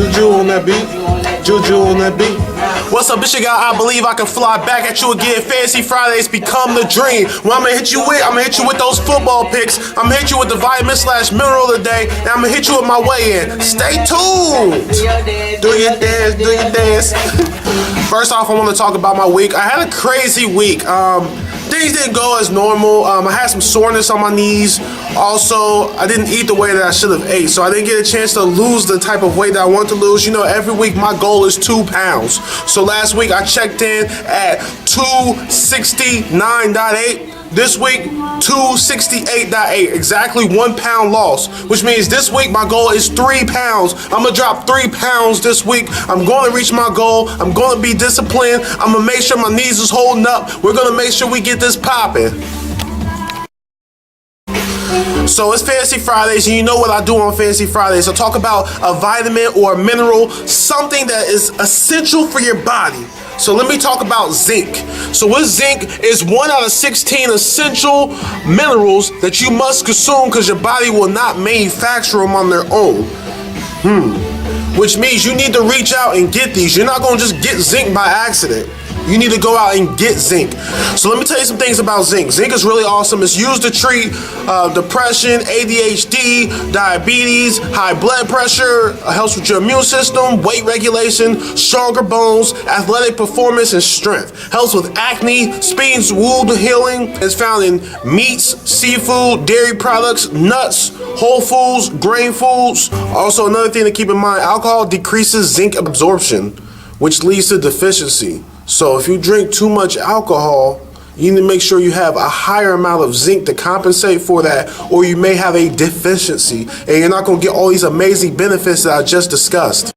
Juju on that beat. Juju on that beat. What's up, bitch? I believe I can fly back at you again. Fantasy Fridays become the dream. What I'm gonna hit you with those football picks. I'm gonna hit you with the vitamin/mineral of the day, and I'm gonna hit you with my weigh-in. Stay tuned. Do your dance, do your dance. First off, I want to talk about my week. I had a crazy week. Things didn't go as normal. I had some soreness on my knees. Also, I didn't eat the way that I should have ate, so I didn't get a chance to lose the type of weight that I want to lose. You know, every week my goal is 2 pounds. So last week I checked in at 269.8. This week, 268.8, exactly 1 pound loss, which means this week my goal is 3 pounds. I'm gonna drop 3 pounds this week. I'm gonna reach my goal. I'm gonna be disciplined. I'm gonna make sure my knees is holding up. We're gonna make sure we get this popping. So it's Fantasy Fridays, and you know what I do on Fantasy Fridays. I talk about a vitamin or a mineral, something that is essential for your body. So let me talk about zinc. So what zinc is 1 out of 16 essential minerals that you must consume because your body will not manufacture them on their own. Which means you need to reach out and get these. You're not going to just get zinc by accident. You need to go out and get zinc. So let me tell you some things about zinc. Zinc is really awesome. It's used to treat depression, ADHD, diabetes, high blood pressure, helps with your immune system, weight regulation, stronger bones, athletic performance, and strength. Helps with acne, speeds wound healing. It's found in meats, seafood, dairy products, nuts, whole foods, grain foods. Also, another thing to keep in mind, alcohol decreases zinc absorption, which leads to deficiency. So if you drink too much alcohol, you need to make sure you have a higher amount of zinc to compensate for that, or you may have a deficiency, and you're not going to get all these amazing benefits that I just discussed.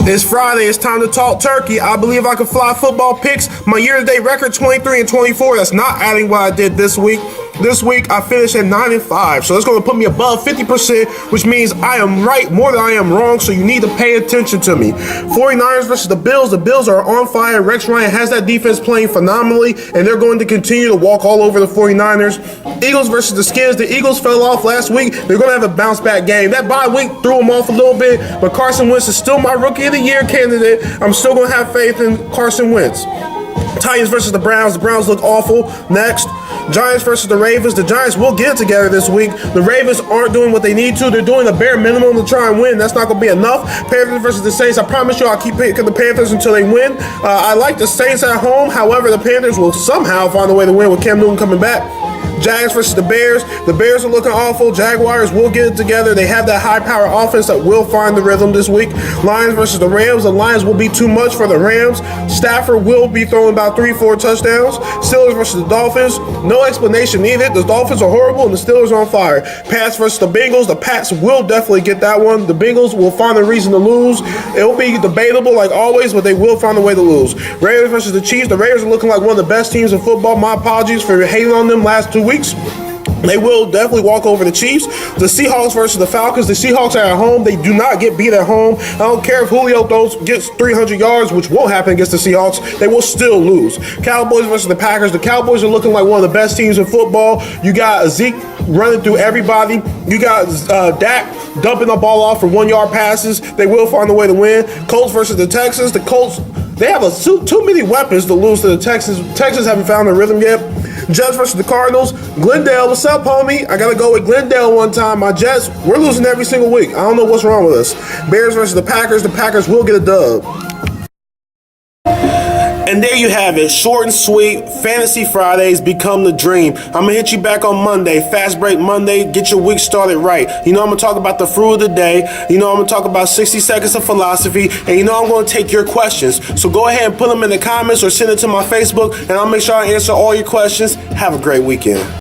It's Friday. It's time to talk turkey. I believe I can fly football picks. My year-to-date record 23-24. That's not adding what I did this week. This week I finished at 9-5, so that's going to put me above 50%, which means I am right more than I am wrong. So you need to pay attention to me. 49ers versus the Bills. The Bills are on fire. Rex Ryan has that defense playing phenomenally, and they're going to continue to walk all over the 49ers. Eagles versus the Skins. The Eagles fell off last week. They're going to have a bounce back game. That bye week threw them off a little bit, but Carson Wentz is still my Rookie of the Year candidate. I'm still going to have faith in Carson Wentz. Titans versus the Browns. The Browns look awful. Next, Giants versus the Ravens. The Giants will get it together this week. The Ravens aren't doing what they need to. They're doing the bare minimum to try and win. That's not going to be enough. Panthers versus the Saints. I promise you I'll keep picking the Panthers until they win. I like the Saints at home. However, the Panthers will somehow find a way to win with Cam Newton coming back. Jags versus the Bears. The Bears are looking awful. Jaguars will get it together. They have that high-power offense that will find the rhythm this week. Lions versus the Rams. The Lions will be too much for the Rams. Stafford will be throwing about 3-4 touchdowns. Steelers versus the Dolphins. No explanation needed. The Dolphins are horrible and the Steelers are on fire. Pats versus the Bengals. The Pats will definitely get that one. The Bengals will find a reason to lose. It will be debatable like always, but they will find a way to lose. Raiders versus the Chiefs. The Raiders are looking like one of the best teams in football. My apologies for hating on them last 2 weeks. They will definitely walk over the Chiefs. The Seahawks versus the Falcons. The Seahawks are at home. They do not get beat at home. I don't care if Julio gets 300 yards, which won't happen against the Seahawks. They will still lose. Cowboys versus the Packers. The Cowboys are looking like one of the best teams in football. You got Zeke running through everybody. You got Dak dumping the ball off for 1-yard passes. They will find a way to win. Colts versus the Texans. The Colts, they have too many weapons to lose to the Texans. Texans haven't found their rhythm yet. Jets versus the Cardinals. Glendale, what's up, homie? I got to go with Glendale one time. My Jets, we're losing every single week. I don't know what's wrong with us. Bears versus the Packers. The Packers will get a dub. And there you have it. Short and sweet. Fantasy Fridays become the dream. I'm going to hit you back on Monday. Fast Break Monday. Get your week started right. You know I'm going to talk about the fruit of the day. You know I'm going to talk about 60 seconds of philosophy. And you know I'm going to take your questions. So go ahead and put them in the comments or send it to my Facebook. And I'll make sure I answer all your questions. Have a great weekend.